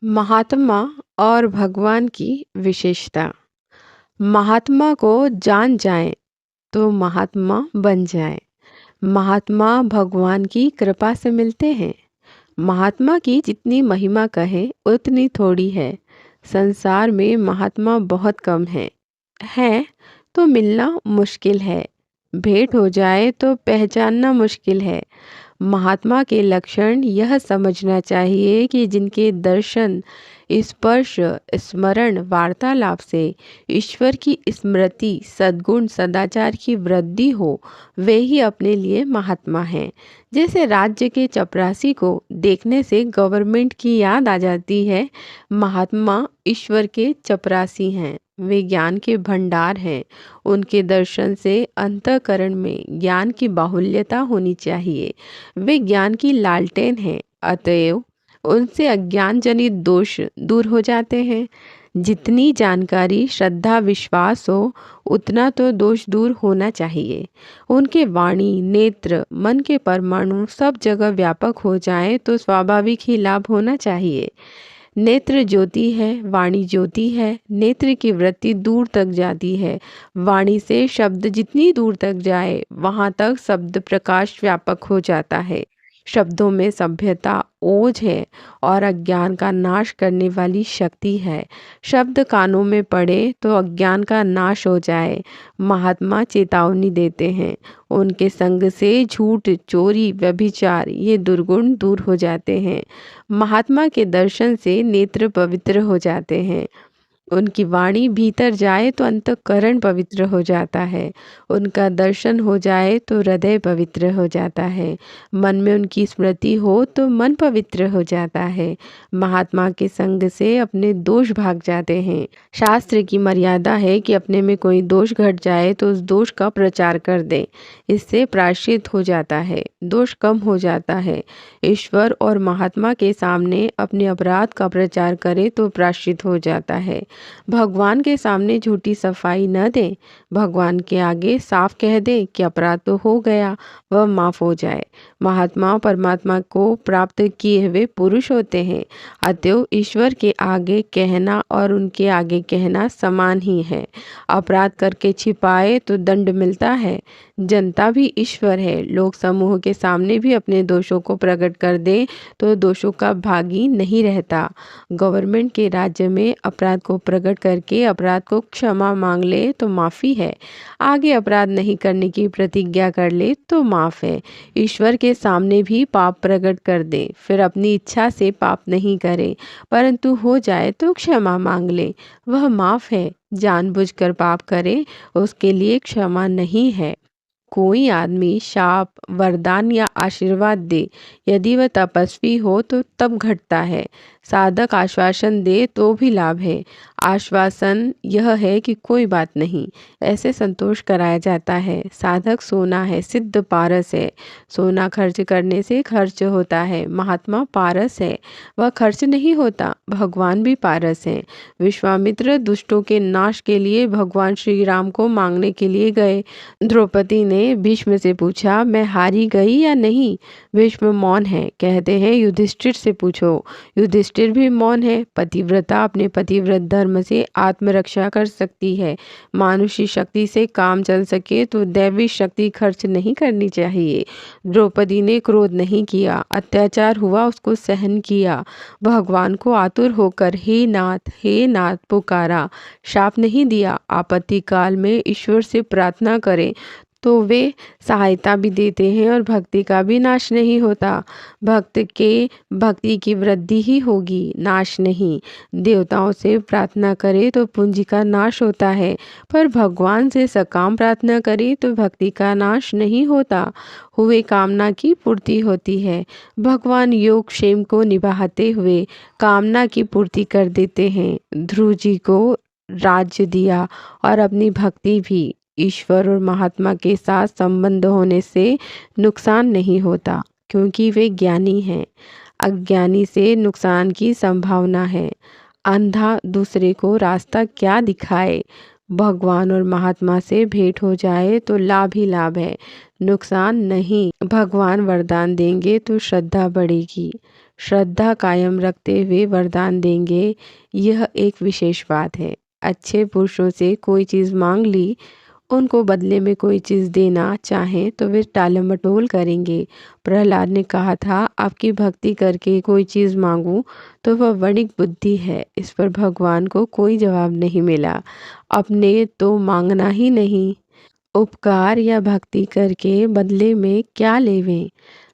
महात्मा और भगवान की विशेषता। महात्मा को जान जाएं तो महात्मा बन जाएं। महात्मा भगवान की कृपा से मिलते हैं। महात्मा की जितनी महिमा कहें उतनी थोड़ी है। संसार में महात्मा बहुत कम हैं तो मिलना मुश्किल है। भेंट हो जाए तो पहचानना मुश्किल है। महात्मा के लक्षण यह समझना चाहिए कि जिनके दर्शन, स्पर्श, स्मरण, वार्तालाप से ईश्वर की स्मृति, सद्गुण, सदाचार की वृद्धि हो, वे ही अपने लिए महात्मा हैं। जैसे राज्य के चपरासी को देखने से गवर्नमेंट की याद आ जाती है, महात्मा ईश्वर के चपरासी हैं। वे ज्ञान के भंडार हैं। उनके दर्शन से अंतःकरण में ज्ञान की बाहुल्यता होनी चाहिए। वे ज्ञान की लालटेन हैं, अतएव उनसे अज्ञान जनित दोष दूर हो जाते हैं। जितनी जानकारी, श्रद्धा, विश्वास हो, उतना तो दोष दूर होना चाहिए। उनके वाणी, नेत्र, मन के परमाणु सब जगह व्यापक हो जाएं तो स्वाभाविक ही लाभ होना चाहिए। नेत्र ज्योति है, वाणी ज्योति है। नेत्र की वृत्ति दूर तक जाती है। वाणी से शब्द जितनी दूर तक जाए वहाँ तक शब्द प्रकाश व्यापक हो जाता है। शब्दों में सभ्यता, ओज है और अज्ञान का नाश करने वाली शक्ति है। शब्द कानों में पड़े तो अज्ञान का नाश हो जाए। महात्मा चेतावनी देते हैं। उनके संग से झूठ, चोरी, व्यभिचार ये दुर्गुण दूर हो जाते हैं। महात्मा के दर्शन से नेत्र पवित्र हो जाते हैं। उनकी वाणी भीतर जाए तो अंतःकरण पवित्र हो जाता है। उनका दर्शन हो जाए तो हृदय पवित्र हो जाता है। मन में उनकी स्मृति हो तो मन पवित्र हो जाता है। महात्मा के संग से अपने दोष भाग जाते हैं। शास्त्र की मर्यादा है कि अपने में कोई दोष घट जाए तो उस दोष का प्रचार कर दें। इससे प्रायश्चित हो जाता है, दोष कम हो जाता है। ईश्वर और महात्मा के सामने अपने अपराध का प्रचार करे तो प्रायश्चित हो जाता है। भगवान के सामने झूठी सफाई न दें। भगवान के आगे साफ कह दें कि अपराध तो हो गया, वह माफ़ हो जाए। महात्मा परमात्मा को प्राप्त किए हुए पुरुष होते हैं, अतएव ईश्वर के आगे कहना और उनके आगे कहना समान ही है। अपराध करके छिपाए तो दंड मिलता है। जनता भी ईश्वर है। लोग समूह के सामने भी अपने दोषों को प्रकट कर दें तो दोषों का भागी नहीं रहता। गवर्नमेंट के राज्य में अपराध को प्रकट करके अपराध को क्षमा मांग ले तो माफ़ी है। आगे अपराध नहीं करने की प्रतिज्ञा कर ले तो माफ़ है। ईश्वर के सामने भी पाप प्रकट कर दे, फिर अपनी इच्छा से पाप नहीं करे, परंतु हो जाए तो क्षमा मांग ले, वह माफ़ है। जानबूझकर पाप करे उसके लिए क्षमा नहीं है। कोई आदमी शाप, वरदान या आशीर्वाद दे, यदि वह तपस्वी हो तो तब घटता है। साधक आश्वासन दे तो भी लाभ है। आश्वासन यह है कि कोई बात नहीं, ऐसे संतोष कराया जाता है। साधक सोना है, सिद्ध पारस है। सोना खर्च करने से खर्च होता है। महात्मा पारस है, वह खर्च नहीं होता। भगवान भी पारस हैं। विश्वामित्र दुष्टों के नाश के लिए भगवान श्री राम को मांगने के लिए गए। द्रौपदी ने भीष्म से पूछा, मैं हारी गई या नहीं? भीष्म मौन है। कहते हैं युधिष्ठिर से पूछो। युधिष्ठिर भी मौन है। पतिव्रता अपने पतिव्रत धर्म से आत्मरक्षा कर सकती है। मानुषी शक्ति से काम चल सके तो दैवी शक्ति खर्च नहीं करनी चाहिए। द्रौपदी ने क्रोध नहीं किया, अत्याचार हुआ उसको सहन किया। भगवान को आतुर होकर हे नाथ पुकारा, शाप नहीं दिया। आपत्ति काल में ईश्वर से प्रार्थना करें तो वे सहायता भी देते हैं और भक्ति का भी नाश नहीं होता। भक्ति की वृद्धि ही होगी, नाश नहीं। देवताओं से प्रार्थना करे तो पूंजी का नाश होता है, पर भगवान से सकाम प्रार्थना करे तो भक्ति का नाश नहीं होता, हुए कामना की पूर्ति होती है। भगवान योग क्षेम को निभाते हुए कामना की पूर्ति कर देते हैं। ध्रुव जी को राज्य दिया और अपनी भक्ति भी। ईश्वर और महात्मा के साथ संबंध होने से नुकसान नहीं होता, क्योंकि वे ज्ञानी हैं। अज्ञानी से नुकसान की संभावना है। अंधा दूसरे को रास्ता क्या दिखाए? भगवान और महात्मा से भेंट हो जाए तो लाभ ही लाभ है, नुकसान नहीं। भगवान वरदान देंगे तो श्रद्धा बढ़ेगी। श्रद्धा कायम रखते हुए वरदान देंगे, यह एक विशेष बात है। अच्छे पुरुषों से कोई चीज़ मांग ली, उनको बदले में कोई चीज़ देना चाहें तो वे टालमटोल करेंगे। प्रहलाद ने कहा था, आपकी भक्ति करके कोई चीज़ मांगूं तो वह वणिक बुद्धि है। इस पर भगवान को कोई जवाब नहीं मिला। अपने तो मांगना ही नहीं, उपकार या भक्ति करके बदले में क्या लेवें।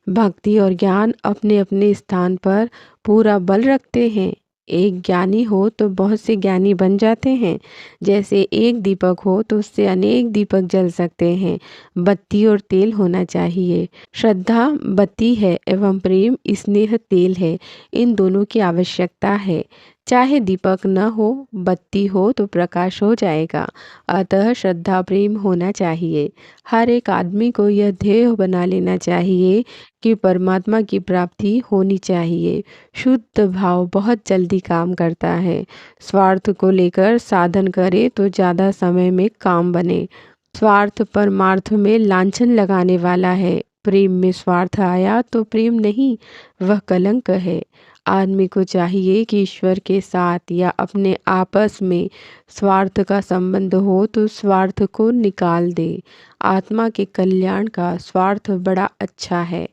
भक्ति और ज्ञान अपने अपने स्थान पर पूरा बल रखते हैं। एक ज्ञानी हो तो बहुत से ज्ञानी बन जाते हैं। जैसे एक दीपक हो तो उससे अनेक दीपक जल सकते हैं। बत्ती और तेल होना चाहिए। श्रद्धा बत्ती है एवं प्रेम स्नेह तेल है। इन दोनों की आवश्यकता है। चाहे दीपक न हो, बत्ती हो तो प्रकाश हो जाएगा। अतः श्रद्धा प्रेम होना चाहिए। हर एक आदमी को यह ध्येय बना लेना चाहिए कि परमात्मा की प्राप्ति होनी चाहिए। शुद्ध भाव बहुत जल्दी काम करता है। स्वार्थ को लेकर साधन करे तो ज़्यादा समय में काम बने। स्वार्थ परमार्थ में लांछन लगाने वाला है। प्रेम में स्वार्थ आया तो प्रेम नहीं, वह कलंक है। आदमी को चाहिए कि ईश्वर के साथ या अपने आपस में स्वार्थ का संबंध हो तो स्वार्थ को निकाल दे। आत्मा के कल्याण का स्वार्थ बड़ा अच्छा है।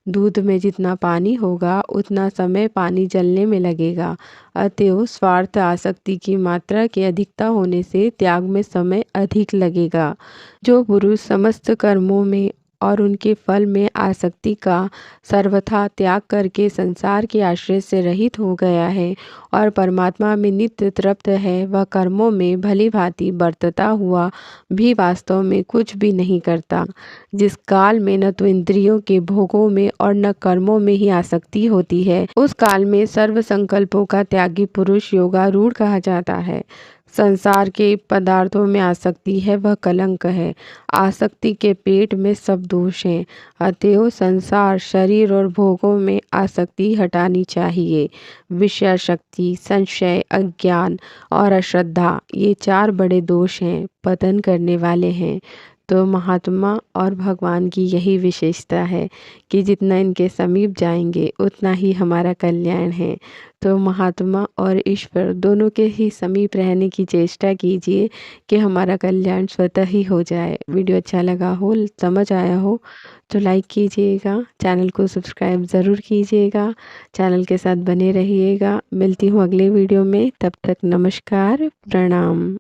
दूध में जितना पानी होगा उतना समय पानी जलने में लगेगा। अतएव स्वार्थ आसक्ति की मात्रा के अधिकता होने से त्याग में समय अधिक लगेगा। जो पुरुष समस्त कर्मों में और उनके फल में आसक्ति का सर्वथा त्याग करके संसार के आश्रय से रहित हो गया है और परमात्मा में नित्य तृप्त है, वह कर्मों में भली भांति बरतता हुआ भी वास्तव में कुछ भी नहीं करता। जिस काल में न तो इंद्रियों के भोगों में और न कर्मों में ही आसक्ति होती है, उस काल में सर्व संकल्पों का त्यागी पुरुष योगारूढ़ कहा जाता है। संसार के पदार्थों में आसक्ति है, वह कलंक है। आसक्ति के पेट में सब दोष हैं। अतएव संसार, शरीर और भोगों में आसक्ति हटानी चाहिए। विषयाशक्ति, संशय, अज्ञान और अश्रद्धा, ये चार बड़े दोष हैं, पतन करने वाले हैं। तो महात्मा और भगवान की यही विशेषता है कि जितना इनके समीप जाएंगे उतना ही हमारा कल्याण है। तो महात्मा और ईश्वर दोनों के ही समीप रहने की चेष्टा कीजिए कि हमारा कल्याण स्वतः ही हो जाए। वीडियो अच्छा लगा हो, समझ आया हो तो लाइक कीजिएगा, चैनल को सब्सक्राइब ज़रूर कीजिएगा, चैनल के साथ बने रहिएगा। मिलती हूँ अगले वीडियो में, तब तक नमस्कार, प्रणाम।